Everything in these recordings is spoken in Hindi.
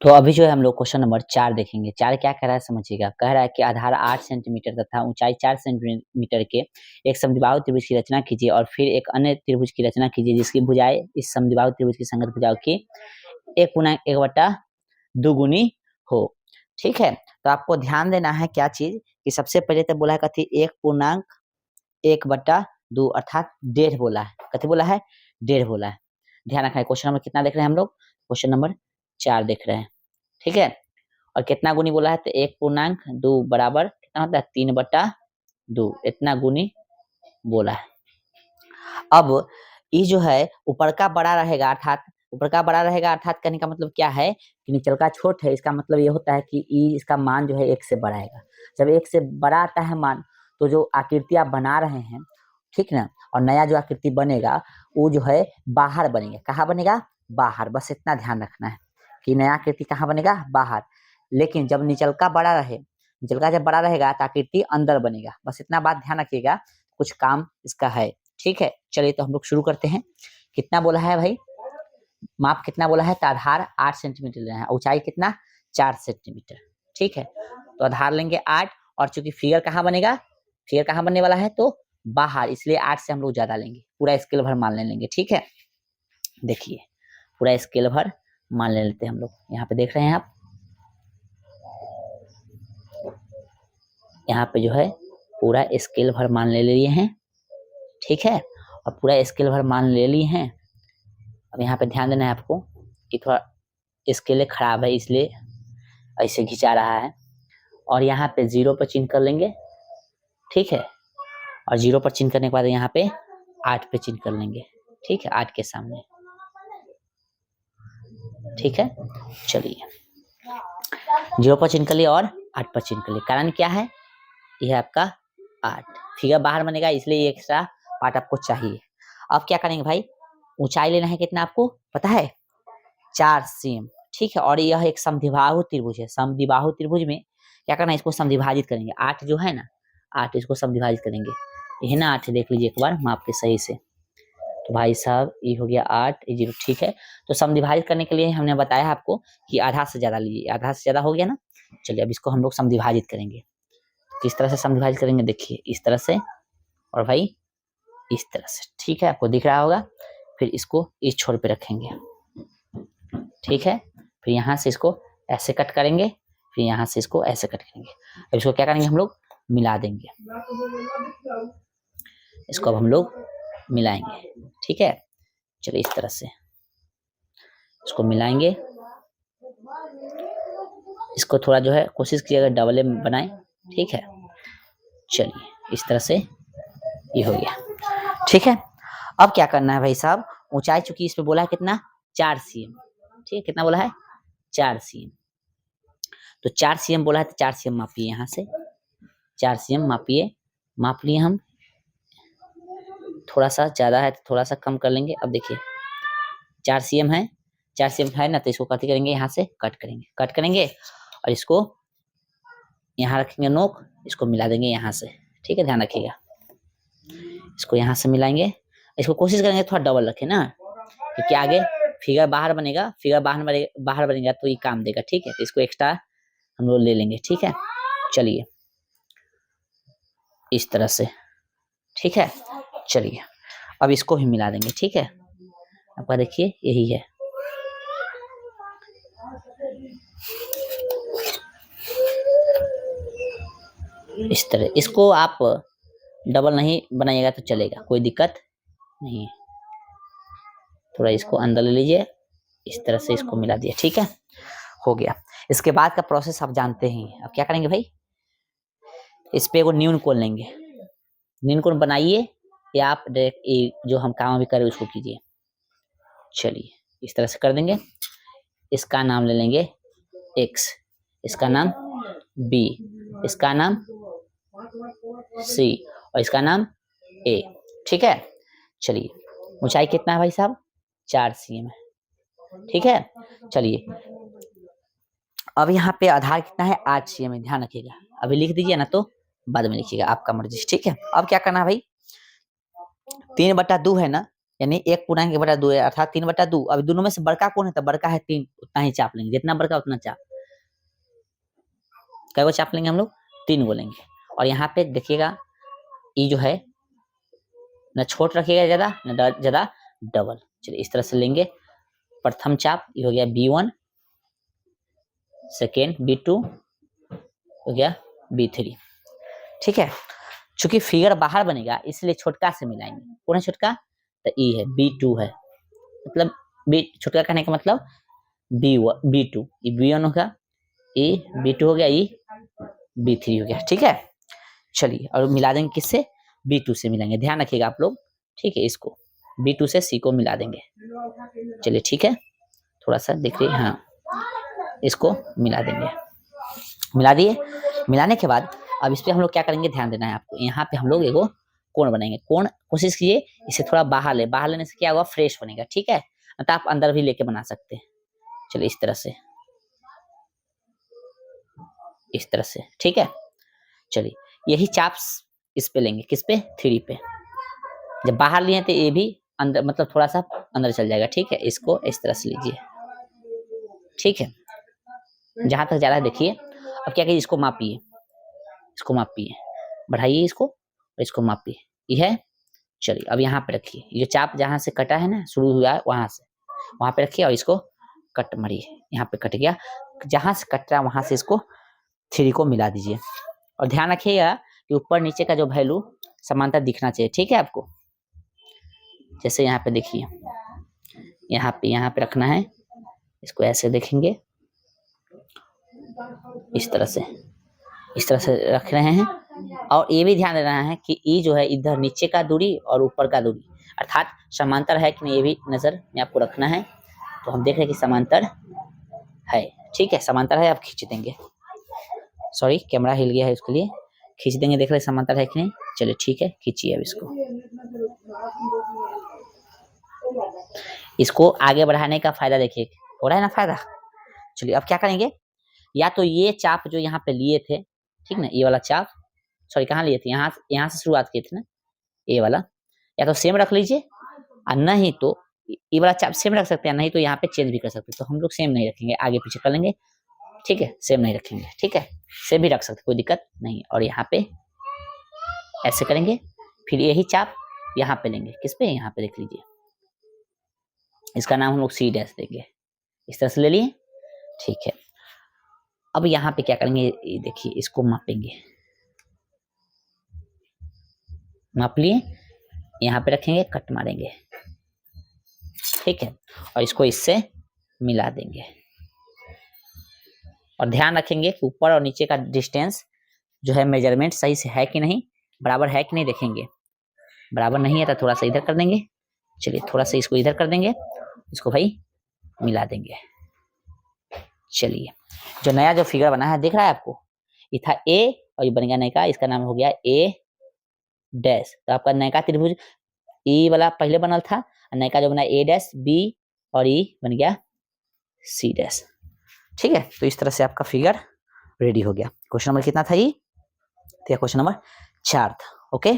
तो अभी जो है हम लोग क्वेश्चन नंबर 4 देखेंगे। 4 क्या कह रहा है समझिएगा। कह रहा है कि आधार 8 सेंटीमीटर तथा ऊंचाई 4 सेंटीमीटर के एक समद्विबाहु त्रिभुज की रचना कीजिए और फिर एक अन्य त्रिभुज की रचना कीजिए जिसकी भुजाएं इस समद्विबाहु त्रिभुज की संगत भुजाओं की 1/1/2 गुनी हो। ठीक है, तो आपको ध्यान देना है क्या चीज कि सबसे पहले तो बोला है कथी 1/1/2 अर्थात 1.5 बोला है। कथी बोला है 1.5 बोला है। ध्यान रखना है। क्वेश्चन नंबर कितना देख रहे हैं हम लोग? क्वेश्चन नंबर 4 देख रहे हैं। ठीक है, और कितना गुनी बोला है तो 1/2 बराबर कितना होता है 3/2 इतना गुनी बोला है। अब ये जो है ऊपर का बड़ा रहेगा अर्थात कहने का मतलब क्या है कि नीचल का छोट है। इसका मतलब ये होता है कि इसका मान जो है 1 से बड़ा आएगा। जब 1 से बड़ा आता है मान तो जो आकृति आप बना रहे हैं, ठीक ना, और नया जो आकृति बनेगा वो जो है बाहर बनेगा। कहाँ बनेगा? बाहर। बस इतना ध्यान रखना है कि नया आकृति कहाँ बनेगा? बाहर। लेकिन जब निचलका बड़ा रहे, निचलका जब बड़ा रहेगा तो आकृति अंदर बनेगा। बस इतना बात ध्यान रखिएगा, कुछ काम इसका है। ठीक है, चलिए तो हम लोग शुरू करते हैं। कितना बोला है भाई? माप कितना बोला है? तो आधार 8 सेंटीमीटर लेना है, ऊंचाई कितना 4 सेंटीमीटर। ठीक है, तो आधार लेंगे 8 और चूंकि फिगर कहाँ बनेगा, फिगर कहाँ बनने वाला है तो बाहर, इसलिए 8 से हम लोग ज्यादा लेंगे, पूरा स्केल भर मान लेंगे। ठीक है, देखिए पूरा स्केल भर मान लेते हैं हम लोग। यहाँ पे देख रहे हैं आप, यहाँ पे जो है पूरा स्केल भर मान ले लिए हैं। ठीक है, और पूरा स्केल भर मान ले लिए हैं। अब यहाँ पे ध्यान देना है आपको कि थोड़ा स्केल खराब है इसलिए ऐसे खिंचा रहा है। और यहाँ पे 0 पर चिन्ह कर लेंगे। ठीक है, और 0 पर चिन्ह करने के बाद यहाँ पे 8 पे चिन्ह कर लेंगे। ठीक है, 8 के सामने। ठीक है, चलिए 0 पर चिन्ह कर लिए और 8 पर चिन्ह कर लिए। कारण क्या है? यह आपका 8 फिगर बाहर बनेगा इसलिए एक्स्ट्रा पार्ट आपको चाहिए। अब क्या करेंगे भाई? ऊंचाई लेना है कितना आपको पता है? 4 सेम। ठीक है, और यह एक समद्विबाहु त्रिभुज है। समद्विबाहु त्रिभुज में क्या करना है? इसको समद्विभाजित करेंगे। 8 जो है ना, 8 इसको समद्विभाजित करेंगे। ये ना 8 देख लीजिए एक बार माप के सही से। तो भाई साहब ये हो गया 8, ये 0। ठीक है, तो समद्विभाजित करने के लिए हमने बताया आपको कि आधा से ज्यादा लीजिए। आधा से ज्यादा हो गया ना। चलिए अब इसको हम लोग समद्विभाजित करेंगे। किस तरह से समद्विभाजित करेंगे? देखिए इस तरह से और भाई इस तरह से। ठीक है, आपको दिख रहा होगा। फिर इसको इस छोर पे रखेंगे। ठीक है, फिर यहाँ से इसको ऐसे कट करेंगे, फिर यहाँ से इसको ऐसे कट करेंगे। अब इसको क्या करेंगे? हम लोग मिला देंगे। इसको अब हम लोग मिलाएंगे। ठीक है, चलिए इस तरह से इसको मिलाएंगे। इसको थोड़ा जो है कोशिश कीजिएगा डबल में बनाएं। ठीक है, चलिए इस तरह से ये हो गया। ठीक है, अब क्या करना है भाई साहब? ऊंचाई चूंकि इस पे बोला है कितना 4 cm। ठीक है, कितना बोला है? 4 cm। तो 4 cm बोला है तो 4 cm मापिए। यहाँ से 4 cm मापिए। माप लिए हम। थोड़ा सा ज्यादा है तो थोड़ा सा कम कर लेंगे। अब देखिए 4 cm है, 4 cm है ना, तो इसको कथी करेंगे? यहाँ से कट करेंगे और इसको यहाँ रखेंगे नोक, इसको मिला देंगे यहाँ से। ठीक है, ध्यान रखिएगा। इसको यहाँ से मिलाएंगे। इसको कोशिश करेंगे थोड़ा डबल रखें ना, क्योंकि आगे फिगर बाहर बनेगा। फिगर बाहर बनेगा तो ये काम देगा। ठीक है, तो इसको एक्स्ट्रा हम लोग ले लेंगे। ठीक है, चलिए इस तरह से। ठीक है, चलिए अब इसको भी मिला देंगे। ठीक है, आपका देखिए यही है। इस तरह इसको आप डबल नहीं बनाइएगा तो चलेगा, कोई दिक्कत नहीं है। थोड़ा इसको अंदर ले लीजिए, इस तरह से इसको मिला दिया। ठीक है, हो गया। इसके बाद का प्रोसेस आप जानते हैं। अब क्या करेंगे भाई? इस पे एगो न्यून कोण लेंगे। न्यून कोण बनाइए या आप डायरेक्ट जो हम काम अभी करें उसको कीजिए। चलिए इस तरह से कर देंगे। इसका नाम ले लेंगे x, इसका नाम b, इसका नाम c और इसका नाम a। ठीक है, चलिए ऊंचाई कितना है भाई साहब? 4 cm है। ठीक है, चलिए अब यहाँ पे आधार कितना है? 8 cm है। ध्यान रखिएगा, अभी लिख दीजिए ना तो बाद में लिखिएगा, आपका मर्जी। ठीक है, अब क्या करना है भाई? 3/2 है ना, यानी 1/2 है अर्थात 3/2। अब दोनों में से बड़का कौन है? तो बड़का है 3, उतना ही चाप लेंगे, जितना बड़का उतना चाप। कै गो चाप लेंगे हम लोग? 3 गो लेंगे। और यहाँ पे देखिएगा ये जो है न छोट रखिएगा ज्यादा न ज्यादा डबल। चलिए इस तरह से लेंगे। प्रथम चाप ये हो गया B1, सेकेंड B2 हो गया B3। ठीक है, चूंकि फिगर बाहर बनेगा इसलिए छोटका से मिलाएंगे। कौन है छोटका? तो ई है, B2 है, मतलब बी छोटका कहने का मतलब B2, ये B1 होगा, ये B2 हो गया, ये B3 हो गया। ठीक है, चलिए और मिला देंगे किससे? B2 से मिलाएंगे। ध्यान रखिएगा आप लोग, ठीक है, इसको B2 से C को मिला देंगे। चलिए ठीक है, थोड़ा सा देखिए, हाँ इसको मिला देंगे। मिला दिए। मिलाने के बाद अब इस पे हम लोग क्या करेंगे, ध्यान देना है आपको। यहाँ पे हम लोग एगो कोण बनाएंगे। कोण कोशिश कीजिए इसे थोड़ा बाहर बाहर लेने से क्या होगा, फ्रेश बनेगा। ठीक है, मतलब आप अंदर भी लेके बना सकते हैं। चलिए इस तरह से, इस तरह से। ठीक है, चलिए यही चाप्स इस पे लेंगे, किस पे? 3 पे। जब बाहर लिए तो ये भी अंदर, मतलब थोड़ा सा अंदर चल जाएगा। ठीक है, इसको इस तरह से लीजिए। ठीक है, जहां तक जा रहा है देखिए। अब क्या कीजिए, इसको मापिए, इसको मापिए, बढ़ाइए इसको और इसको मापिए। ये है। चलिए अब यहाँ पे रखिए, ये चाप जहां से कटा है ना, शुरू हुआ है वहां से, वहां पे रखिए और इसको कट मारिए। यहाँ पे कट गया, जहां से कट रहा है वहां से इसको 3 को मिला दीजिए। और ध्यान रखिएगा कि ऊपर नीचे का जो वैल्यू समांतर दिखना चाहिए। ठीक है आपको, जैसे यहाँ पे देखिए, यहाँ पे रखना है, इसको ऐसे देखेंगे, इस तरह से, इस तरह से रख रहे हैं। और ये भी ध्यान देना है कि ई जो है इधर नीचे का दूरी और ऊपर का दूरी अर्थात समांतर है कि नहीं, ये भी नजर में आपको रखना है। तो हम देख रहे हैं कि समांतर है। ठीक है, समांतर है, आप खींच देंगे। सॉरी, कैमरा हिल गया है, उसके लिए खींच देंगे। देख रहे समांतर है कि नहीं। चलिए ठीक है, खींचिए अब इसको। इसको आगे बढ़ाने का फायदा देखिए, हो रहा है ना फायदा। चलिए अब क्या करेंगे, या तो ये चाप जो यहाँ पे लिए थे, ठीक ना, ये वाला चाप, सॉरी कहाँ लिए थे, यहाँ से शुरुआत किए थे ना, ये वाला, या तो सेम रख लीजिए और नहीं तो ये वाला चाप सेम रख सकते हैं, नहीं तो यहाँ पे चेंज भी कर सकते हैं। तो हम लोग सेम नहीं रखेंगे, आगे पीछे कर लेंगे। ठीक है, सेम नहीं रखेंगे। ठीक है, सेम भी रख सकते, कोई दिक्कत नहीं। और यहाँ पे ऐसे करेंगे, फिर यही चाप यहाँ पे लेंगे, किस पे? यहाँ पे देख लीजिए, इसका नाम हम लोग C डैश देंगे। इस तरह से ले लिए। ठीक है, अब यहाँ पे क्या करेंगे, ये देखिए, इसको मापेंगे, माप लिए, यहाँ पे रखेंगे, कट मारेंगे। ठीक है, और इसको इससे मिला देंगे। और ध्यान रखेंगे कि ऊपर और नीचे का डिस्टेंस जो है मेजरमेंट सही से है कि नहीं, बराबर है कि नहीं देखेंगे। बराबर नहीं है तो थोड़ा सा इधर कर देंगे। चलिए थोड़ा सा इसको इधर कर देंगे, इसको भाई मिला देंगे। चलिए जो नया जो फिगर बना है दिख रहा है आपको, ये था ए और ये बन गया नयका, इसका नाम हो गया ए डैश। तो आपका नयका त्रिभुज ई वाला पहले बनल था, नयका जो बना ए डैश बी और ई बन गया सी डैश। ठीक है, तो इस तरह से आपका फिगर रेडी हो गया। क्वेश्चन नंबर कितना था ये? तो क्वेश्चन नंबर 4 था। ओके,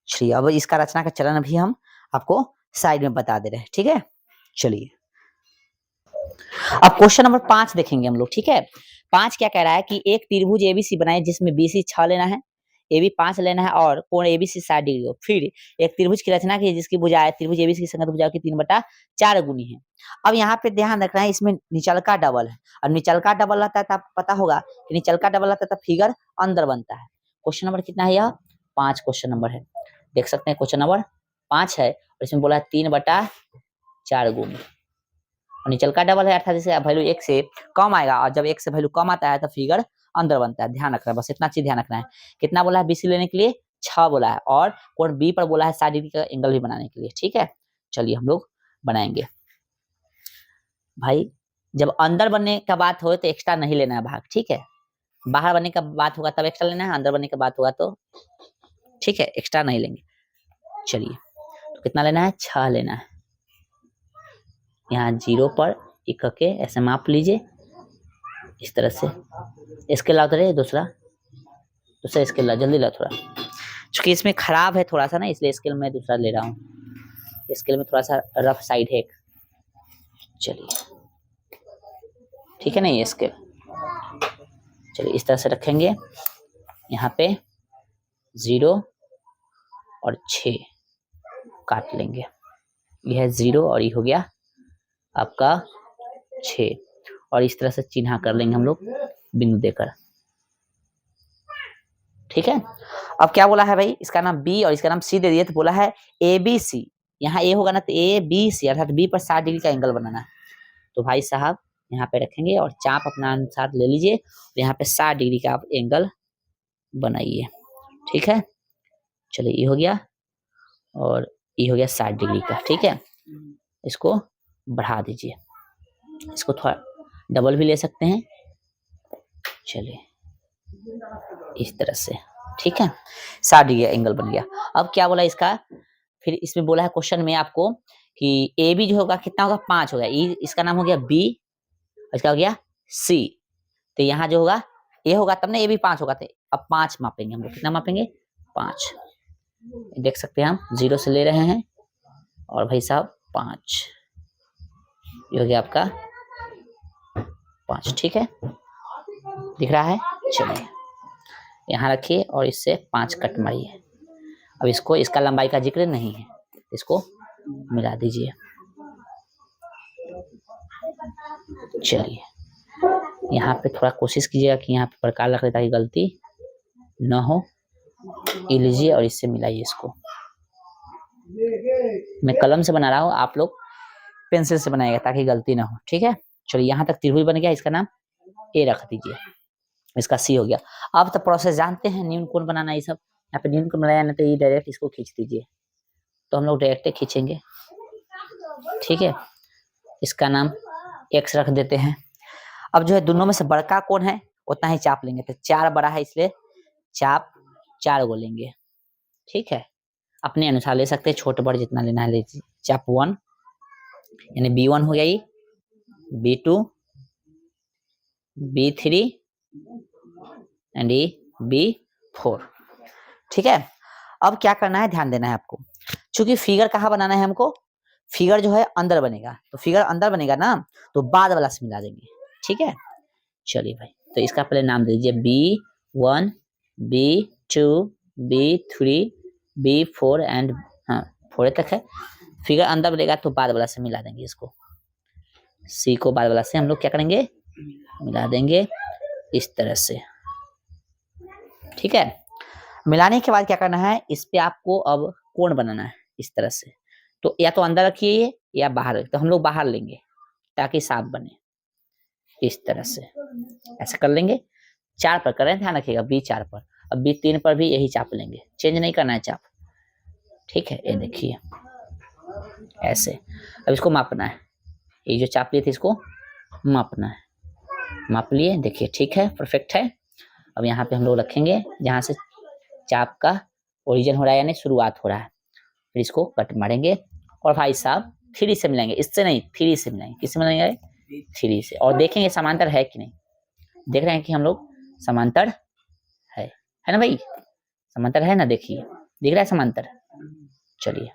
चलिए अब इसका रचना का चलन भी हम आपको साइड में बता दे रहे हैं। ठीक है, चलिए अब क्वेश्चन नंबर 5 देखेंगे हम लोग। ठीक है, 5 क्या कह रहा है कि एक त्रिभुज एबीसी बनाए जिसमें बीसी 6 लेना है, AB 5 लेना है और कोण एबीसी 60 डिग्री हो। फिर एक त्रिभुज की रचना की जिसकी भुजाएं त्रिभुज एबीसी की संगत भुजाओं की 3/4 गुनी है। अब यहाँ पे ध्यान रखना है, इसमें निचलका डबल है, और निचलका डबल रहता है तो आपको पता होगा कि निचलका डबल रहता है तो फिगर अंदर बनता है। क्वेश्चन नंबर कितना है? यह 5 क्वेश्चन नंबर है, देख सकते हैं। क्वेश्चन नंबर 5 है और इसमें बोला है 3/4 गुनी, और निचलका डबल है अर्थात इसका वैल्यू 1 से कम आएगा, और जब 1 से वैल्यू कम आता है तो फिगर अंदर बनता है। ध्यान रखना है, बस इतना चीज ध्यान रखना है। कितना बोला है बीसी लेने के लिए? 6 बोला है, और कोण बी पर बोला है 60 डिग्री का एंगल भी बनाने के लिए। ठीक है, चलिए हम लोग बनाएंगे। भाई जब अंदर बनने का बात हो तो एक्स्ट्रा नहीं लेना है भाग। ठीक है, बाहर बनने का बात होगा तब एक्स्ट्रा लेना है, अंदर बनने का बात होगा तो ठीक है एक्स्ट्रा नहीं लेंगे। चलिए तो कितना लेना है? 6 लेना है। यहाँ 0 पर एक के ऐसे माप लीजिए, इस तरह से। स्केल लाओ तो दूसरा स्केल ला, जल्दी लाओ थोड़ा, क्योंकि इसमें खराब है थोड़ा सा ना, इसलिए स्केल मैं दूसरा ले रहा हूँ। स्केल में थोड़ा सा रफ साइड है। चलिए ठीक है ना, ये स्केल। चलिए इस तरह से रखेंगे, यहाँ पे 0 और 6 काट लेंगे। यह है 0 और ये हो गया आपका 6, और इस तरह से चिन्हा कर लेंगे हम लोग बिंदु देकर। ठीक है, अब क्या बोला है भाई, इसका नाम बी और इसका नाम सी दे दिया, तो बोला है ए बी सी। यहाँ ए होगा ना, तो ए बी सी अर्थात बी पर 60 डिग्री का एंगल बनाना है। तो भाई साहब यहाँ पे रखेंगे और चाप अपना अनुसार ले लीजिए, यहाँ पे 60 डिग्री का आप एंगल बनाइए। ठीक है, चलिए ये हो गया और ये हो गया 60 डिग्री का। ठीक है, इसको बढ़ा दीजिए, इसको थोड़ा डबल भी ले सकते हैं। चलिए इस तरह से, ठीक है, 60 डिग्री एंगल बन गया। अब क्या बोला इसका, फिर इसमें बोला है क्वेश्चन में आपको कि ए बी जो होगा कितना होगा, 5 होगा। इसका नाम हो गया बी, इसका हो गया सी। तो यहाँ जो होगा ए होगा तब ना ए बी 5 होगा। तो अब 5 मापेंगे हम लोग, कितना मापेंगे 5। देख सकते हैं हम 0 से ले रहे हैं और भाई साहब 5, ये हो गया आपका 5। ठीक है, दिख रहा है। चलिए यहाँ रखिए और इससे 5 कट मारिए। अब इसको, इसका लंबाई का जिक्र नहीं है, इसको मिला दीजिए। चलिए यहाँ पे थोड़ा कोशिश कीजिएगा कि यहाँ पे प्रकार रख ले ताकि गलती न हो। ये लीजिए और इससे मिलाइए इसको। मैं कलम से बना रहा हूँ, आप लोग पेंसिल से बनाइएगा ताकि गलती ना हो। ठीक है, चलिए यहाँ तक त्रिभुज बन गया, इसका नाम ए रख दीजिए, इसका सी हो गया। अब तो प्रोसेस जानते हैं, न्यून कोण बनाना ये सब। यहाँ पे न्यून कोण बनाया ना, तो ये डायरेक्ट इसको खींच दीजिए। तो हम लोग डायरेक्ट खींचेंगे। ठीक है, इसका नाम एक्स रख देते हैं। अब जो है दोनों में से बड़का कोण है उतना ही चाप लेंगे। तो 4 बड़ा है इसलिए चाप 4 गो लेंगे। ठीक है, अपने अनुसार ले सकते हैं, छोटे बड़े जितना लेना है लीजिए। चाप 1 यानी B1 हो गया, ये B2 B3 एंड ये B4। ठीक है, अब क्या करना है, ध्यान देना है आपको। चूंकि फिगर कहाँ बनाना है हमको, फिगर जो है अंदर बनेगा, तो फिगर अंदर बनेगा ना, तो बाद वाला से मिला देंगे। ठीक है, चलिए भाई, तो इसका पहले नाम दे दीजिए B1 B2 B3 B4 and 4 तक है। फिगर अंदर बनेगा तो बाद वाला से मिला देंगे इसको। सी को बाद वाला से हम लोग क्या करेंगे, मिला देंगे इस तरह से। ठीक है, मिलाने के बाद क्या करना है, इस पे आपको अब कोण बनाना है इस तरह से। तो या तो अंदर रखिए या बाहर, तो हम लोग बाहर लेंगे ताकि साफ बने। इस तरह से ऐसे कर लेंगे। 4 पर करें, ध्यान रखिएगा B4 पर। अब B3 पर भी यही चाप लेंगे, चेंज नहीं करना है चाप। ठीक है, ये देखिए ऐसे। अब इसको मापना है, ये जो चाप लिए थे इसको मापना है। माप लिए, देखिए ठीक है, परफेक्ट है। अब यहाँ पे हम लोग रखेंगे जहाँ से चाप का ओरिजिन हो रहा है यानी शुरुआत हो रहा है। फिर इसको कट मारेंगे और भाई साहब 3 से मिलाएंगे, इससे नहीं 3 से मिलाएंगे। किससे मिलाएंगे, 3 से। और देखेंगे समांतर है कि नहीं। देख रहे हैं कि हम लोग समांतर है ना भाई, समांतर है ना, देखिए दिख रहा है समांतर। चलिए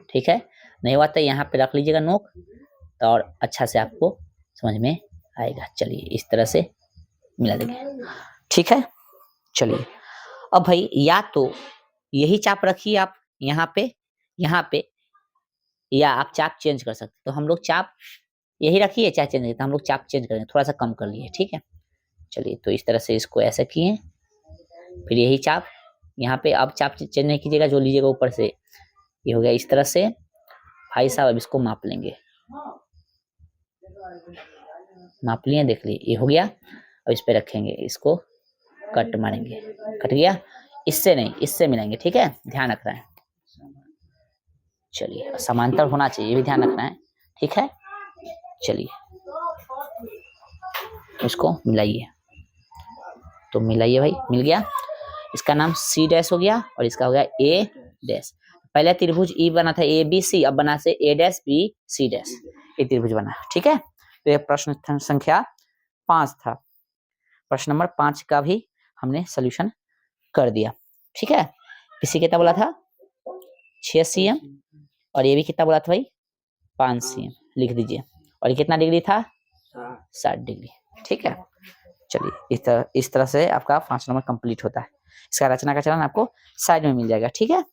ठीक है, नहीं हुआ तो यहाँ पे रख लीजिएगा नोक, तो और अच्छा से आपको समझ में आएगा। चलिए इस तरह से मिला देंगे। ठीक है, चलिए अब भाई या तो यही चाप रखिए आप यहाँ पे, या आप चाप चेंज कर सकते। तो हम लोग चाप यही रखिए, चाहे चेंज, तो हम लोग चाप चेंज करेंगे, थोड़ा सा कम कर लिए। ठीक है, चलिए तो इस तरह से इसको ऐसा किए, फिर यही चाप यहाँ पे। अब चाप चेंज नहीं कीजिएगा, जो लीजिएगा ऊपर से। ये हो गया इस तरह से। भाई साहब अब इसको माप लेंगे, माप लिए, देख लिए, ये हो गया। अब इस पे रखेंगे, इसको कट मारेंगे, कट गया। इससे नहीं, इससे मिलाएंगे। ठीक है, ध्यान रखना है। चलिए समांतर होना चाहिए, ये भी ध्यान रखना है। ठीक है, चलिए इसको मिलाइए। तो मिलाइए भाई, मिल गया। इसका नाम C डैश हो गया और इसका हो गया A डैश। पहले त्रिभुज E बना था ABC, अब बना से A dash B C dash, ये त्रिभुज बना। ठीक है, तो ये प्रश्न संख्या 5 था। प्रश्न नंबर 5 का भी हमने सोल्यूशन कर दिया। ठीक है, किसी कितना बोला था, 6 cm, और ये भी कितना बोला था भाई 5 cm, लिख दीजिए। और ये कितना डिग्री था 60 डिग्री। ठीक है, चलिए इस तरह से आपका 5 नंबर कंप्लीट होता है। इसका रचना का चलन आपको साइड में मिल जाएगा। ठीक है,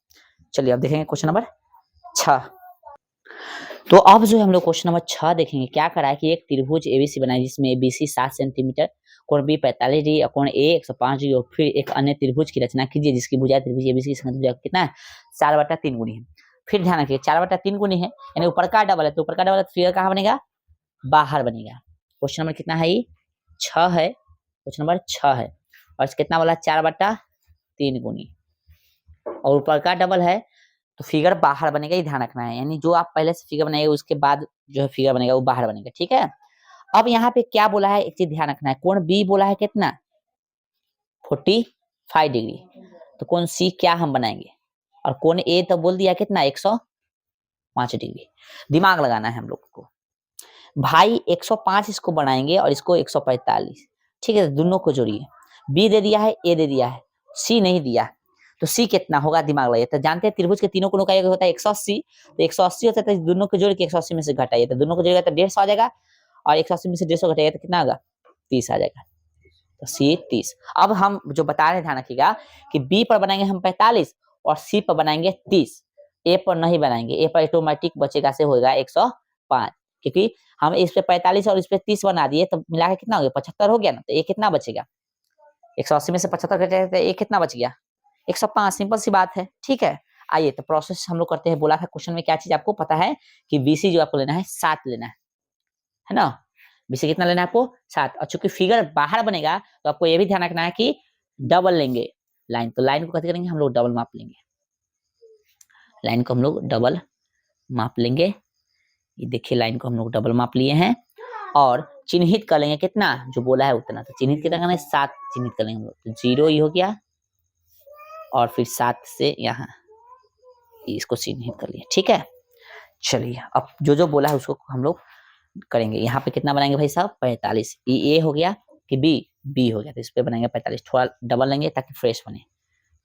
चलिए अब देखेंगे क्वेश्चन नंबर 6। तो अब जो हम लोग क्वेश्चन नंबर 6 देखेंगे, क्या करा है कि एक त्रिभुज एबीसी बनाई जिसमें एबीसी 7 सेंटीमीटर, कोण बी 45 डिग्री और कोण ए 105 डिग्री, और फिर एक अन्य त्रिभुज की रचना कीजिए जिसकी भुजा त्रिभुज एबीसी की संगत भुजा कितना है 4/3 गुनी है। फिर ध्यान रखिए 4/3 गुनी है, यानी ऊपर का डबल है, तो ऊपर का डबल है तो फिगर कहाँ बनेगा बाहर बनेगा। क्वेश्चन नंबर कितना है ये 6 है, क्वेश्चन नंबर 6 है, और कितना बोला 4/3 गुनी, और ऊपर का डबल है तो फिगर बाहर बनेगा, ये ध्यान रखना है। यानी जो आप पहले से फिगर बनाएंगे उसके बाद जो है फिगर बनेगा वो बाहर बनेगा। ठीक है, अब यहाँ पे क्या बोला है, एक चीज ध्यान रखना है, कोण बी बोला है कितना 45 डिग्री, तो कोण सी क्या हम बनाएंगे, और कोण ए तो बोल दिया कितना 105 डिग्री। दिमाग लगाना है हम लोग को भाई, 105 इसको बनाएंगे और इसको 145। ठीक है, दोनों को जोड़िए, बी दे दिया है, ए दे दिया है, सी नहीं दिया, तो सी कितना होगा दिमाग लगाइए। तो जानते हैं त्रिभुज के तीनों कोणों का एक होता है 180, तो 180 होता है तो दोनों को जोड़ के 180 में से घटाइए, तो दोनों को जोड़ेगा तो 150 आ जाएगा, और 180 में से 150 घटाइएगा तो कितना होगा 30 आ जाएगा, तो सी 30। अब हम जो बता रहे हैं ध्यान रखिएगा कि बी पर बनाएंगे हम 45 और सी पर बनाएंगे 30, ए पर नहीं बनाएंगे, ए पर ऑटोमेटिक बचेगा से होगा 105, क्योंकि हम इस पे 45 और इस पे 30 बना दिए तो मिला के कितना हो गया 75 हो गया ना, तो ये कितना बचेगा 180 में से 75 घटाएगा तो ये कितना बच गया 105, सिंपल सी बात है। ठीक है, आइए तो प्रोसेस हम लोग करते हैं। बोला था क्वेश्चन में क्या चीज आपको पता है कि बीसी जो आपको लेना है 7 लेना है ना, बीसी कितना लेना है आपको 7, और चूंकि फिगर बाहर बनेगा तो आपको ये भी ध्यान रखना है कि डबल लेंगे लाइन, तो लाइन को कैसे करेंगे हम लोग डबल माप लेंगे, लाइन को हम लोग डबल माप लेंगे। ये देखिए लाइन को हम लोग डबल माप लिए हैं, और चिन्हित कर लेंगे कितना जो बोला है उतना, तो चिन्हित कितना करना है 7 चिन्हित कर लेंगे हम लोग, तो 0 ही हो गया, और फिर 7 से यहाँ इसको चिन्हित कर लिया। ठीक है, चलिए अब जो बोला है उसको हम लोग करेंगे। यहाँ पे कितना बनाएंगे भाई साहब 45, ए हो गया कि बी हो गया, तो इस पे बनाएंगे 45, थोड़ा डबल लेंगे ताकि फ्रेश बने।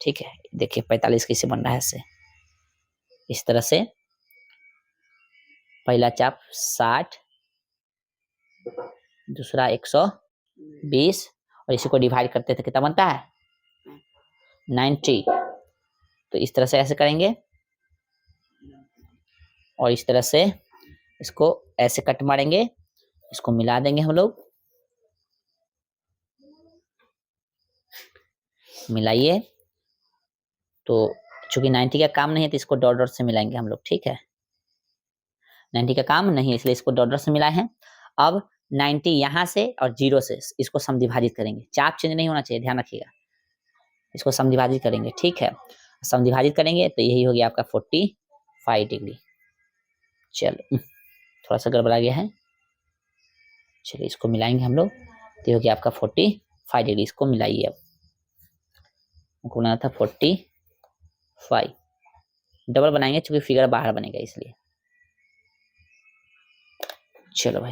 ठीक है, देखिए 45 कैसे बन रहा है ऐसे, इस तरह से पहला चाप 60, दूसरा 120, और इसी को डिवाइड करते थे कितना बनता है 90, तो इस तरह से ऐसे करेंगे, और इस तरह से इसको ऐसे कट मारेंगे, इसको मिला देंगे हम लोग, मिलाइए। तो चूंकि 90 का काम नहीं है तो इसको डॉट डॉट से मिलाएंगे हम लोग। ठीक है, 90 का काम नहीं है इसलिए इसको डॉट डॉट से मिलाए हैं। अब 90 यहाँ से और 0 से इसको समविभाजित करेंगे, चाप चेंज नहीं होना चाहिए, ध्यान रखिएगा, इसको समविभाजित करेंगे। ठीक है, समविभाजित करेंगे तो यही हो गया आपका 45 डिग्री। चलो थोड़ा सा गड़बड़ा गया है, चलिए इसको मिलाएंगे हम लोग, तो हो गया आपका 45 डिग्री, इसको मिलाइए। अब गुना था 45, डबल बनाएंगे क्योंकि फिगर बाहर बनेगा इसलिए। चलो भाई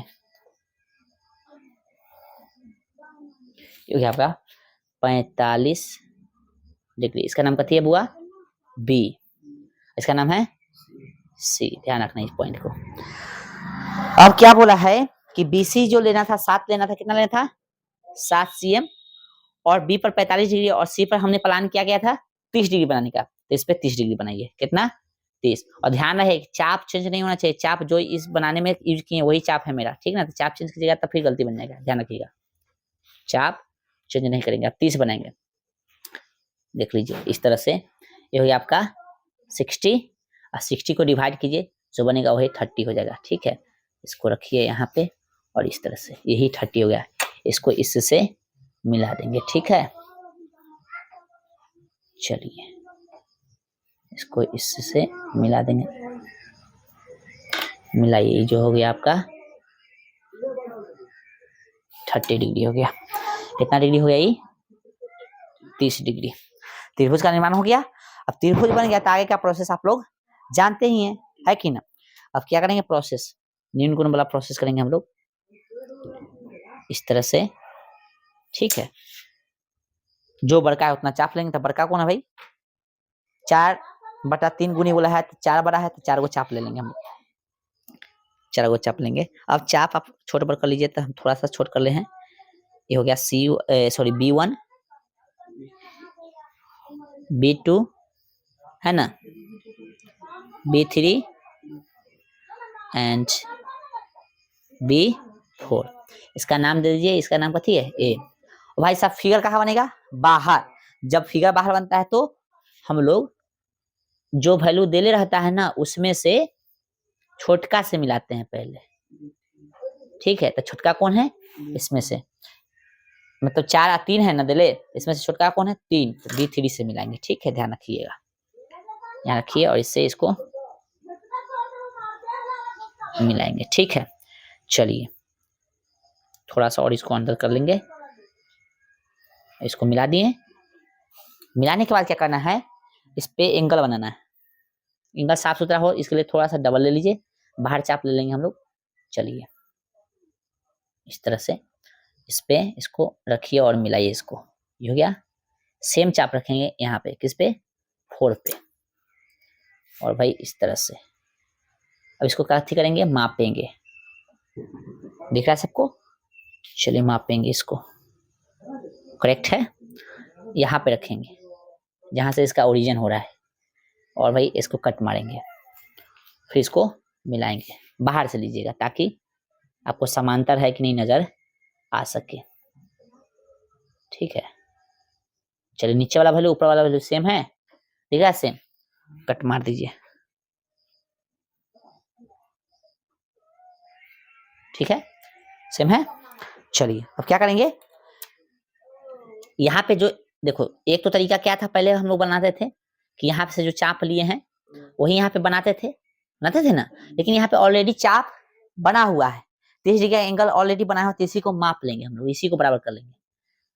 ये हो गया आपका 45 डिग्री, इसका नाम कथी है बुआ बी, इसका नाम है सी, ध्यान रखना इस पॉइंट को। अब क्या बोला है कि बीसी जो लेना था 7 लेना था, कितना लेना था 7 cm, और बी पर 45 डिग्री और सी पर हमने प्लान किया गया था 30 डिग्री बनाने का, तो इस पे 30 डिग्री बनाइए, कितना 30, और ध्यान रहे चाप चेंज नहीं होना चाहिए, चाप जो इस बनाने में यूज किए वही चाप है मेरा, ठीक ना, तो चाप चेंज कीजिएगा तब फिर गलती बन जाएगा, ध्यान रखिएगा, चाप चेंज नहीं करेंगे, आप 30 बनाएंगे। देख लीजिए इस तरह से ये हो गया आपका 60, और 60 को डिवाइड कीजिए जो बनेगा वही 30 हो जाएगा। ठीक है, इसको रखिए यहाँ पे, और इस तरह से यही 30 हो गया, इसको इससे मिला देंगे। ठीक है, चलिए इसको इससे मिला देंगे, मिलाइए, जो हो गया आपका 30 डिग्री हो गया। कितना डिग्री हो गया ये 30 डिग्री। त्रिभुज का निर्माण हो गया। अब त्रिभुज बन गया तो आगे का प्रोसेस आप लोग जानते ही हैं, है कि ना। अब क्या करेंगे प्रोसेस, न्यून गुण वाला प्रोसेस करेंगे हम लोग इस तरह से। ठीक है, जो बड़का है उतना चाप लेंगे, तो बड़का कौन है भाई 4 बटा 3 गुनी बोला है तो 4 बड़ा है तो 4 को चाप ले लेंगे हम, 4 को चाप लेंगे। अब चाप आप छोटे पर कर लीजिए तो हम थोड़ा सा छोट कर ले हैं। ये हो गया B1 B2 है ना, B3 एंड B4। इसका नाम दे दीजिए, इसका नाम कथी है ए। भाई साहब फिगर कहाँ बनेगा, बाहर। जब फिगर बाहर बनता है तो हम लोग जो वैल्यू देले रहता है ना उसमें से छोटका से मिलाते हैं पहले, ठीक है। तो छोटका कौन है इसमें से, मतलब 4 और 3 है ना दिले, इसमें से छोटका कौन है 3, तो B3 से मिलाएंगे, ठीक है। ध्यान रखिएगा, यहाँ रखिए और इससे इसको मिलाएंगे, ठीक है। चलिए थोड़ा सा और इसको अंदर कर लेंगे, इसको मिला दिए। मिलाने के बाद क्या करना है, इस पे एंगल बनाना है। एंगल साफ सुथरा हो इसके लिए थोड़ा सा डबल ले लीजिए, बाहर चाप ले लेंगे हम लोग। चलिए इस तरह से इस पे इसको रखिए और मिलाइए इसको, ये हो गया। सेम चाप रखेंगे यहाँ पे, किस पे 4 पे, और भाई इस तरह से। अब इसको क्या करेंगे, मापेंगे, दिख रहा है सबको। चलिए मापेंगे इसको, करेक्ट है। यहाँ पे रखेंगे जहाँ से इसका ओरिजिन हो रहा है, और भाई इसको कट मारेंगे, फिर इसको मिलाएंगे। बाहर से लीजिएगा ताकि आपको समांतर है कि नहीं नजर आ सके, ठीक है। चलिए नीचे वाला वैल्यू ऊपर वाला वैल्यू सेम है, ठीक है, सेम। कट मार दीजिए, ठीक है, सेम है। चलिए अब क्या करेंगे, यहाँ पे जो देखो एक तो तरीका क्या था, पहले हम लोग बनाते थे कि यहाँ से जो चाप लिए हैं वही यहाँ पे बनाते थे ना, लेकिन यहाँ पे ऑलरेडी चाप बना हुआ है, 30 डिग्री एंगल ऑलरेडी बना हुआ, तो इसी को माप लेंगे हम लोग, इसी को बराबर कर लेंगे,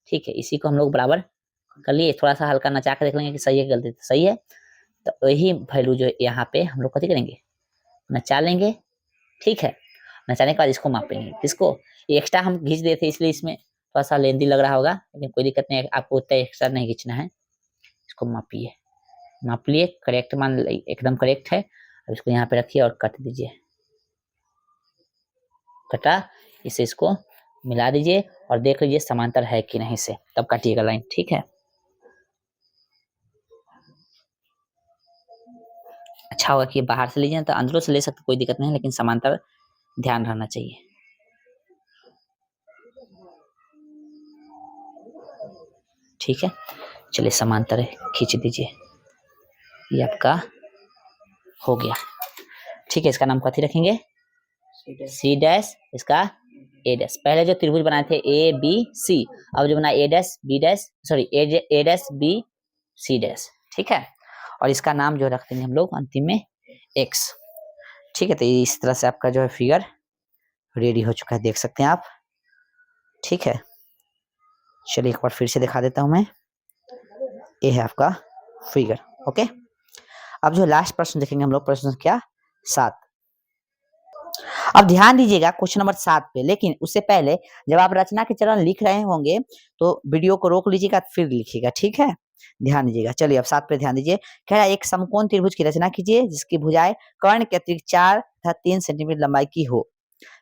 ठीक है। इसी को हम लोग बराबर कर लिए, थोड़ा सा हल्का नचा के देख लेंगे कि सही है गलती, तो सही है। तो वही वैल्यू जो यहाँ पे हम लोग कथी करेंगे, नचा लेंगे, ठीक है। नचाने के बाद इसको मापेंगे, किसको, एक्स्ट्रा हम खींच देते इसलिए इसमें थोड़ा सा लेंदी लग रहा होगा, लेकिन कोई दिक्कत नहीं है, आपको उतना एक्स्ट्रा नहीं खींचना है। इसको मापिए, माप लिए, करेक्ट मान एकदम करेक्ट है। अब इसको यहाँ पे रखिए और कट दीजिए, कटा, इसे इसको मिला दीजिए और देख लीजिए समांतर है कि नहीं से, तब काटिएगा लाइन, ठीक है। अच्छा होगा कि बाहर से लीजिए तो अंदरों से ले सकते, कोई दिक्कत नहीं, लेकिन समांतर ध्यान रहना चाहिए, ठीक है। चलिए समांतर है, खींच दीजिए, ये आपका हो गया, ठीक है। इसका नाम कथी रखेंगे, C डैश, इसका A डैश। पहले जो त्रिभुज बनाए थे ABC, अब जो बना A dash B dash, sorry A dash B C dash, ठीक है। और इसका नाम जो रख देंगे हम लोग अंतिम में X, ठीक है। तो इस तरह से आपका जो है फिगर रेडी हो चुका है, देख सकते हैं आप, ठीक है। चलिए एक बार फिर से दिखा देता हूं मैं, ये है आपका फिगर, ओके। अब जो लास्ट प्रश्न देखेंगे हम लोग, प्रश्न क्या 7। अब ध्यान दीजिएगा क्वेश्चन नंबर 7 पे, लेकिन उससे पहले जब आप रचना के चरण लिख रहे होंगे तो वीडियो को रोक लीजिएगा फिर लिखिएगा, ठीक है। ध्यान दीजिएगा। चलिए अब 7 पे ध्यान दीजिए, कह रहा है एक समकोण त्रिभुज की रचना कीजिए जिसकी भुजाएं कर्ण के अतिरिक्त 4 तथा 3 सेंटीमीटर लंबाई की हो।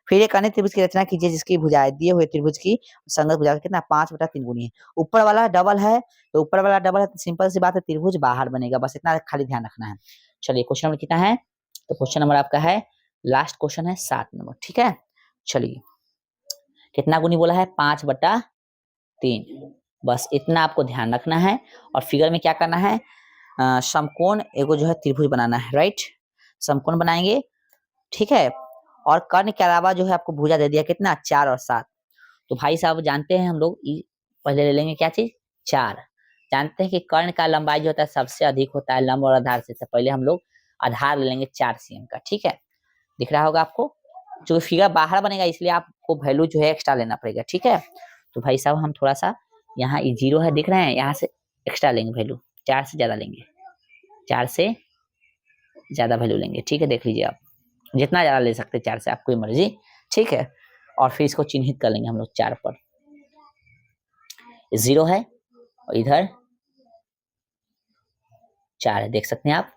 फिर एक अन्य त्रिभुज की रचना कीजिए जिसकी भुजाएं दिए हुए त्रिभुज की संगत भुजा कितना 5/3 गुनी है। ऊपर वाला डबल है तो ऊपर वाला डबल है तो सिंपल सी बात है, त्रिभुज बाहर बनेगा, बस इतना खाली ध्यान रखना है। चलिए क्वेश्चन नंबर कितना है, तो क्वेश्चन नंबर आपका है, लास्ट क्वेश्चन है 7 नंबर, ठीक है। चलिए कितना गुनी बोला है 5/3, बस इतना आपको ध्यान रखना है। और फिगर में क्या करना है, समकोण एगो जो है त्रिभुज बनाना है, राइट, समकोण बनाएंगे, ठीक है। और कर्ण के अलावा जो है आपको भुजा दे दिया कितना 4 और 7, तो भाई साहब जानते हैं हम लोग पहले ले लेंगे क्या चीज 4, जानते हैं कि कर्ण का लंबाई जो होता है सबसे अधिक होता है लंब और आधार से, तो पहले हम लोग आधार ले लेंगे 4 cm का, ठीक है। दिख रहा होगा आपको, जो फिगर बाहर बनेगा इसलिए आपको वैल्यू जो है एक्स्ट्रा लेना पड़ेगा, ठीक है। तो भाई साहब हम थोड़ा सा यहाँ 0 है दिख रहे हैं, यहाँ से एक्स्ट्रा लेंगे वैल्यू, 4 से ज्यादा लेंगे, 4 से ज्यादा वैल्यू लेंगे, ठीक है। देख लीजिए आप जितना ज्यादा ले सकते हैं 4 से, आपकी मर्जी, ठीक है। और फिर इसको चिन्हित कर लेंगे हम लोग 4 पर, 0 है और इधर 4 है, देख सकते हैं आप,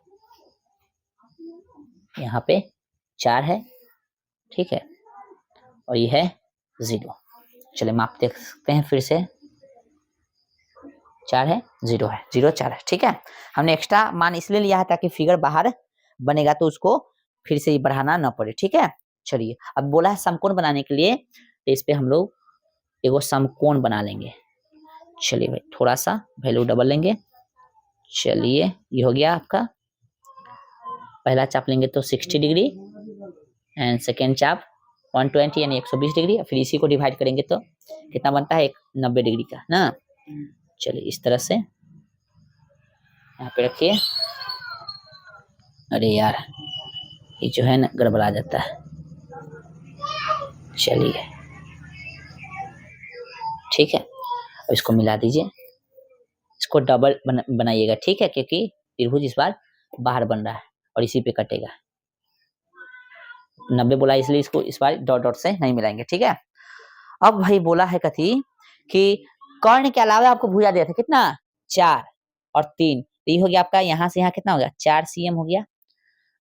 यहाँ पे 4 है, ठीक है, और ये है 0। चलिए माप देख सकते हैं फिर से, 4 है, 0 है, 0 4 है, ठीक है। हमने एक्स्ट्रा मान इसलिए लिया है ताकि फिगर बाहर बनेगा तो उसको फिर से बढ़ाना ना पड़े, ठीक है। चलिए अब बोला है समकोण बनाने के लिए, तो इस पे हम लोग एगो समकोण बना लेंगे। चलिए भाई थोड़ा सा वैल्यू डबल लेंगे। चलिए ये हो गया आपका, पहला चाप लेंगे तो 60 डिग्री एंड सेकेंड चाप 120 यानी 120 डिग्री। फिर इसी को डिवाइड करेंगे तो कितना बनता है, 90 डिग्री का ना। चलिए इस तरह से यहाँ पे रखिए। अरे यार ये जो है ना गड़बड़ा जाता है। चलिए ठीक है, अब इसको मिला दीजिए, इसको डबल बनाइएगा, ठीक है, क्योंकि त्रिभुज इस बार बाहर बन रहा है और इसी पे कटेगा। 90 बोला इसलिए इसको इस बार डॉट डॉट से नहीं मिलाएंगे, ठीक है। अब भाई बोला है कथी कि कर्ण के अलावा आपको भुजा दिया था कितना, 4 और 3, तो ये हो गया आपका यहाँ से यहाँ कितना हो गया, 4 cm हो गया।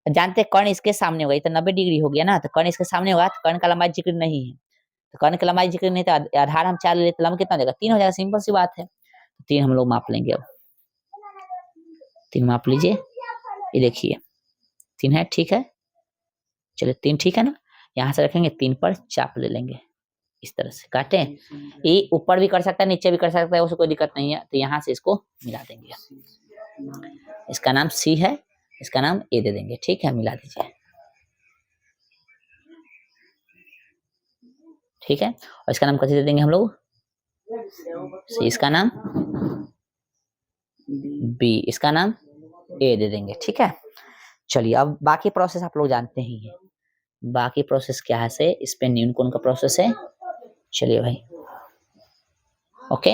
जानते हैं कर्ण इसके सामने होगा, ये तो 90 डिग्री हो गया ना, तो कर्ण इसके सामने होगा तो कर्ण का लंबाई जिक्र नहीं है, तो कर्ण की लंबाई जिक्र नहीं, तो आधार हम 4 ले लेते, लंबा कितना हो जाएगा, 3 हो जाएगा, सिंपल सी बात है। तो 3 हम लोग माप लेंगे। अब 3 माप लीजिए, ये देखिए 3 है, ठीक है। चलिए 3 ठीक है ना, यहाँ से रखेंगे, 3 पर चाप ले लेंगे, इस तरह से काटे। ये ऊपर भी कर सकता है, नीचे भी कर सकता है, उसको कोई दिक्कत नहीं है। तो यहाँ से इसको मिला देंगे, इसका नाम C है, इसका नाम A दे देंगे, ठीक है, मिला दीजिए, ठीक है। और इसका नाम कैसे दे देंगे हम लोग, C इसका नाम, B इसका नाम, A दे देंगे, ठीक है। चलिए अब बाकी प्रोसेस आप लोग जानते ही हैं, बाकी प्रोसेस क्या है, से इस पे न्यून कोण का प्रोसेस है। चलिए भाई ओके,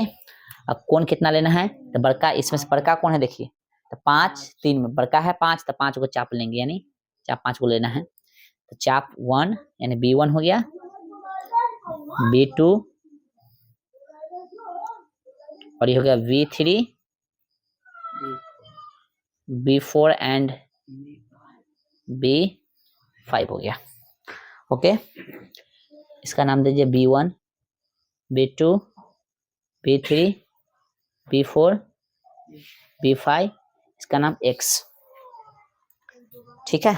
अब कोण कितना लेना है, तो बड़का इसमें से बड़का कोण है, देखिए तो 5 3 में बड़का है 5, तो 5 को चाप लेंगे, यानी चाप 5 को लेना है। तो चाप 1 यानी B1 हो गया, B2 और ये हो गया V3, B4 एंड B5 हो गया। ओके, इसका नाम दीजिए B1, B2, B3, B4, B5, इसका नाम X, ठीक है।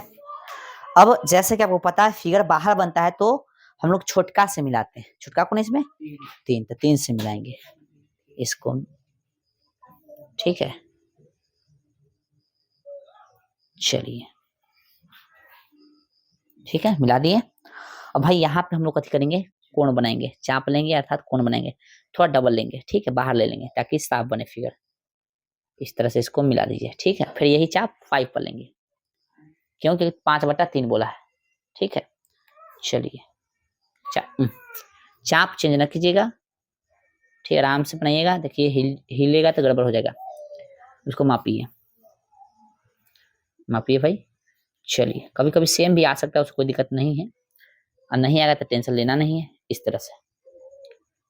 अब जैसे कि आपको पता है फिगर बाहर बनता है तो हम लोग छोटका से मिलाते हैं, छोटका कौन है इसमें, 3, तो 3 से मिलाएंगे इसको, ठीक है। चलिए ठीक है, मिला दिए। अब भाई यहाँ पे हम लोग कथी करेंगे, कोण बनाएंगे, चाप लेंगे अर्थात कोण बनाएंगे, थोड़ा डबल लेंगे, ठीक है, बाहर ले लेंगे ताकि साफ बने फिगर, इस तरह से इसको मिला दीजिए, ठीक है। फिर यही चाप 5 पर लेंगे, क्योंकि 5/3 बोला है, ठीक है। चलिए चाप चेंज न कीजिएगा, ठीक, आराम से बनाइएगा, देखिए हिलेगा तो गड़बड़ हो जाएगा, उसको मापिए मापिए भाई। चलिए कभी कभी सेम भी आ सकता है, उसको कोई दिक्कत नहीं है, और नहीं आएगा तो टेंशन लेना नहीं है, इस तरह से।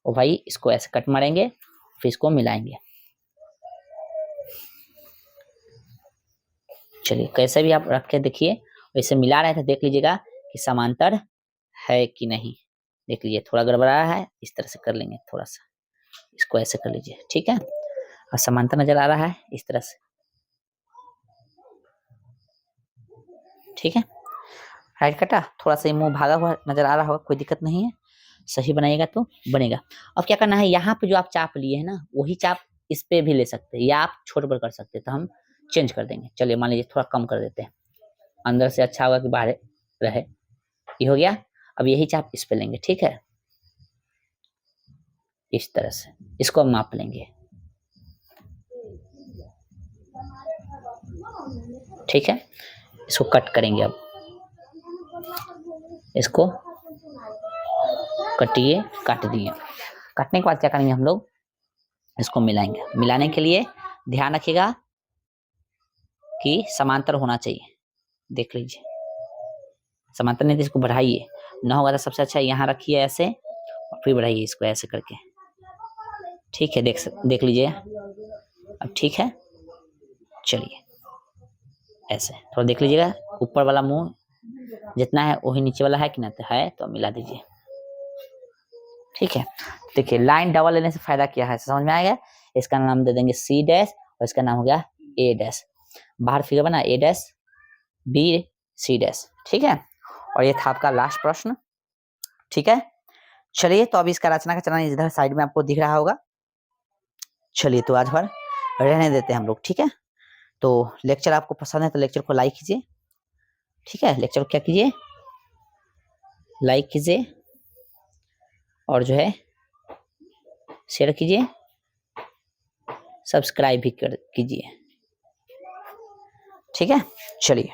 और भाई इसको ऐसे कट मारेंगे, फिर इसको मिलाएंगे। चलिए कैसे भी आप रख के देखिए, वैसे मिला रहे थे, देख लीजिएगा कि समांतर है कि नहीं, देख लीजिए थोड़ा गड़बड़ा है, इस तरह से कर लेंगे, थोड़ा सा इसको ऐसे कर लीजिए, ठीक है, और समांतर नजर आ रहा है इस तरह से, ठीक है। राइट कटा, थोड़ा सा मुंह भागा हुआ नजर आ रहा होगा, कोई दिक्कत नहीं है, सही बनाएगा तो बनेगा। अब क्या करना है, यहाँ पे जो आप चाप लिए है ना, वही चाप इस पे भी ले सकते हैं, या आप छोट बड़ कर सकते हैं, तो हम चेंज कर देंगे। चलिए मान लीजिए थोड़ा कम कर देते हैं, अंदर से अच्छा होगा कि बाहर रहे, ये हो गया। अब यही चाप इस पे लेंगे, ठीक है, इस तरह से इसको हम माप लेंगे, ठीक है। इसको कट करेंगे, अब इसको कटिए, काट दिए, काटने के बाद क्या करेंगे हम लोग, इसको मिलाएंगे। मिलाने के लिए ध्यान रखिएगा कि समांतर होना चाहिए, देख लीजिए समांतर नहीं तो इसको बढ़ाइए, ना होगा तो सबसे अच्छा यहाँ रखिए ऐसे, और फिर बढ़ाइए इसको ऐसे करके, ठीक है, देख लीजिए अब, ठीक है। चलिए ऐसे थोड़ा देख लीजिएगा, ऊपर वाला मुंह जितना है वही नीचे वाला है कि ना, तो है तो मिला दीजिए। ठीक है, देखिए लाइन डबल लेने से फायदा क्या है समझ में आएगा। इसका नाम दे देंगे सी डैश और इसका नाम हो गया ए डैश। बाहर फिगर बना ए डैश बी सी डैश। ठीक है, और ये था आपका लास्ट प्रश्न। ठीक है, चलिए तो अभी इसका रचना का चलन इधर साइड में आपको दिख रहा होगा। चलिए तो आज भर रहने देते हैं हम लोग। ठीक है, तो लेक्चर आपको पसंद है तो लेक्चर को लाइक कीजिए। ठीक है, लेक्चर को क्या कीजिए, लाइक कीजिए और जो है शेयर कीजिए, सब्सक्राइब भी कर कीजिए। ठीक है, चलिए।